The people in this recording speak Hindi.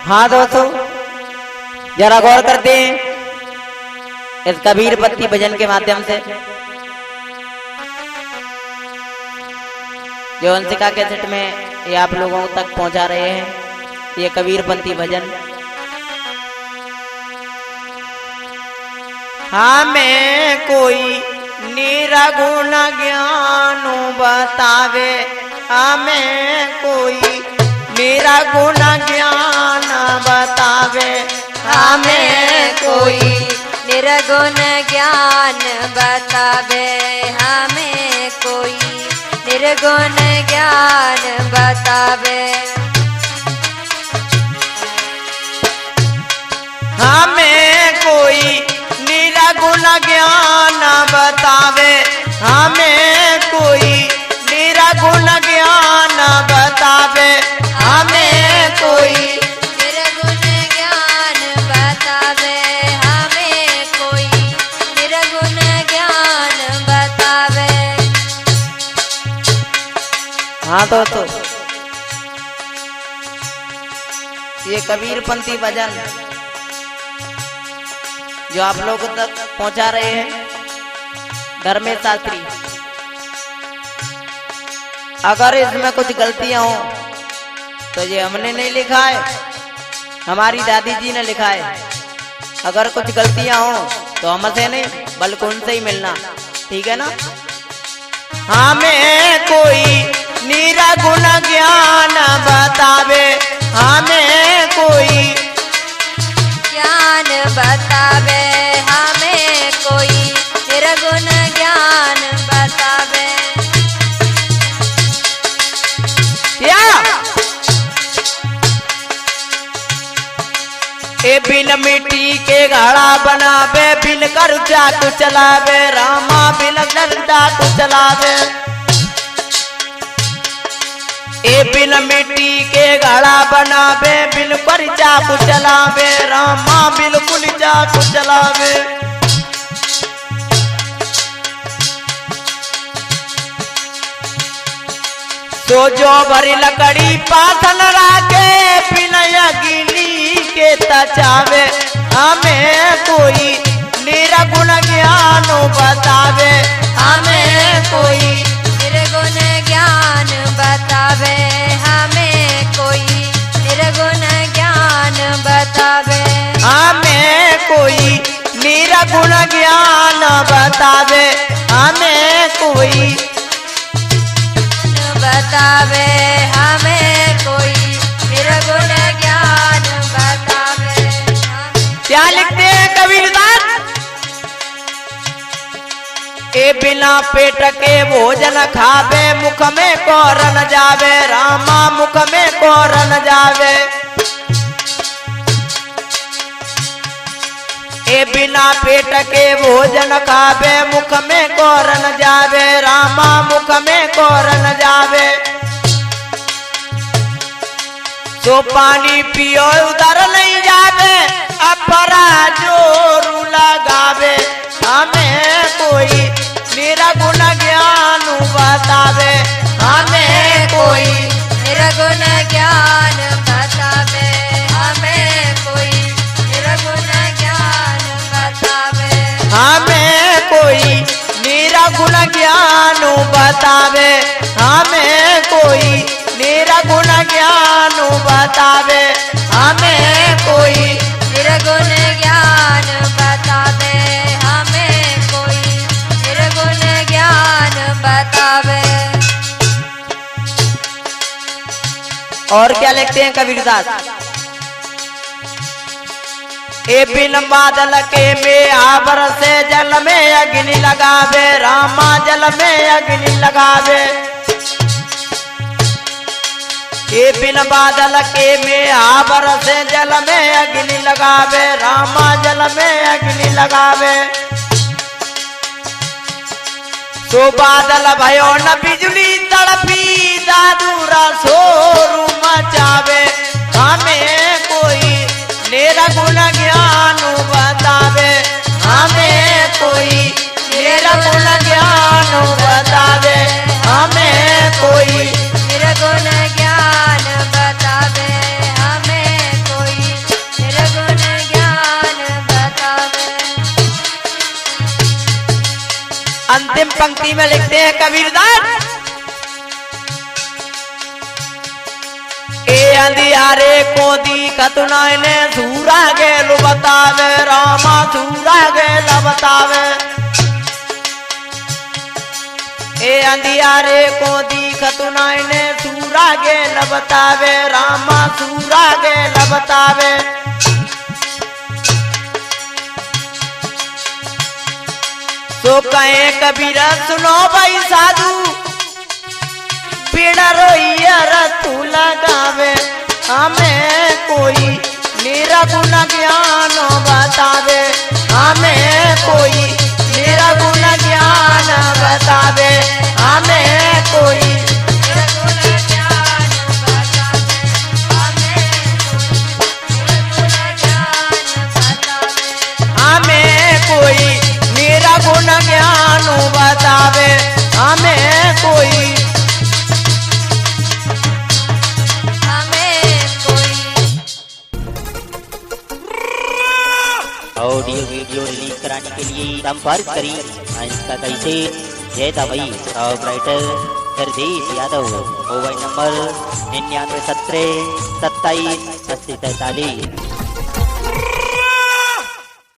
हाँ दोस्तों, जरा गौर करते हैं इस कबीर पत्ती भजन के माध्यम से जो अंशिका कैसेट में ये आप लोगों तक पहुंचा रहे हैं। ये कबीर पंथी भजन। हमें कोई निरगुण ज्ञान बतावे, हमें कोई निरगुण ज्ञान बतावे, हमें कोई निर्गुण ज्ञान बतावे, हमें कोई निर्गुण ज्ञान बतावे। हमें कोई निरगुण ज्ञान बतावे, हमें कोई निरगुण ज्ञान बतावे, हमें कोई निर्गुण ज्ञान बतावे, हमें कोई निर्गुण ज्ञान बतावे। हाँ दोस्तों, ये कबीर पंथी भजन जो आप लोगों तक पहुंचा रहे हैं धर्मेश शास्त्री। अगर इसमें कुछ गलतियां हो तो ये हमने नहीं लिखा है, हमारी दादी जी ने लिखा है। अगर कुछ गलतियां हो तो हमसे नहीं बल्कि उनसे ही मिलना, ठीक है ना। हमें कोई निरगुण ज्ञान बतावे, हमें कोई ज्ञान बतावे, हमें कोई निर्गुण ज्ञान बतावे। क्या ए बिन मिट्टी के घड़ा बनावे, बिन कर चाकू चलावे, रामा बिन कर चाकू चलावे। ए बिन मिट्टी के घड़ा बनावे, बिन पर चाकू चलावे, रामा बिल्कुल चाकू चलावे। तो जो भरी लकड़ी पाथन राखे, बिन अग्नि के तचावे, हमें कोई निरगुण ज्ञान बतावे, हमें कोई निर्गुण ज्ञान बतावे, हमें कोई निर्गुण ज्ञान बतावे। हमें कोई निरगुण ज्ञान बतावे, हमें कोई बतावे, हमें कोई निर्गुण ज्ञान बतावे। क्या लिखते हैं कबीरदास? ए बिना पेट के भोजन खावे, मुख में कौरन जावे, रामा मुख में कौरन जावे। ए बिना पेट के भोजन खावे, मुख में कौरन जावे, रामा मुख में कौरन जावे। तो पानी पियो उधर नहीं जावे, अपरा जोरू लगावे, हमें कोई निरगुण ज्ञान बतावे, हमें कोई निर्गुण ज्ञान बतावे, हमें कोई निर्गुण ज्ञान बतावे। हमें कोई निरगुण ज्ञान बतावे, हमें कोई निरगुण ज्ञान बतावे, हमें कोई निर्गुण ज्ञान बतावे, हमें कोई निर्गुण ज्ञान बतावे। और क्या लिखते हैं कबीरदास? ए बिन बादल के में आवर से जल में अग्नि लगावे, रामा जल में अग्नि लगावे। ए बिन बादल के में आवर से जल में अग्नि लगावे, रामा जल में अग्नि लगावे। तो बादल भयो न बिजली तड़पी, दादूरा शोरू मचावे, हमें कोई निरगुण ज्ञान बतावे, हमें कोई निरगुण ज्ञान बतावे, हमें कोई निर्गुण ज्ञान बतावे, हमें कोई अंतिम पंक्ति में लिखते हैं कबीरदास, ए अंधियारे को दिखत नाइने सूरा गेल बतावे रामा सूरा गेल बतावे। ए अंधियारे को दिखत नाइने सूरा गेल बतावे रामा सूरा गेल बतावे। तो कहे कबीरा सुनो भाई साधु पीड़ा रोइया तू लगावे हमें कोई मेरा गुण ज्ञान बतावे हमें कोई मेरा गुण ज्ञान बतावे हमें कोई मेरा गुण ज्ञान बतावे हमें कोई मेरा गुण ज्ञान बतावे हमें कोई ऑडियो वीडियो रिलीज कराने के लिए संपर्क करें इसका कैसे जय दवाई operator Hardesh Yadav. Mobile number 99 17 27 80 43।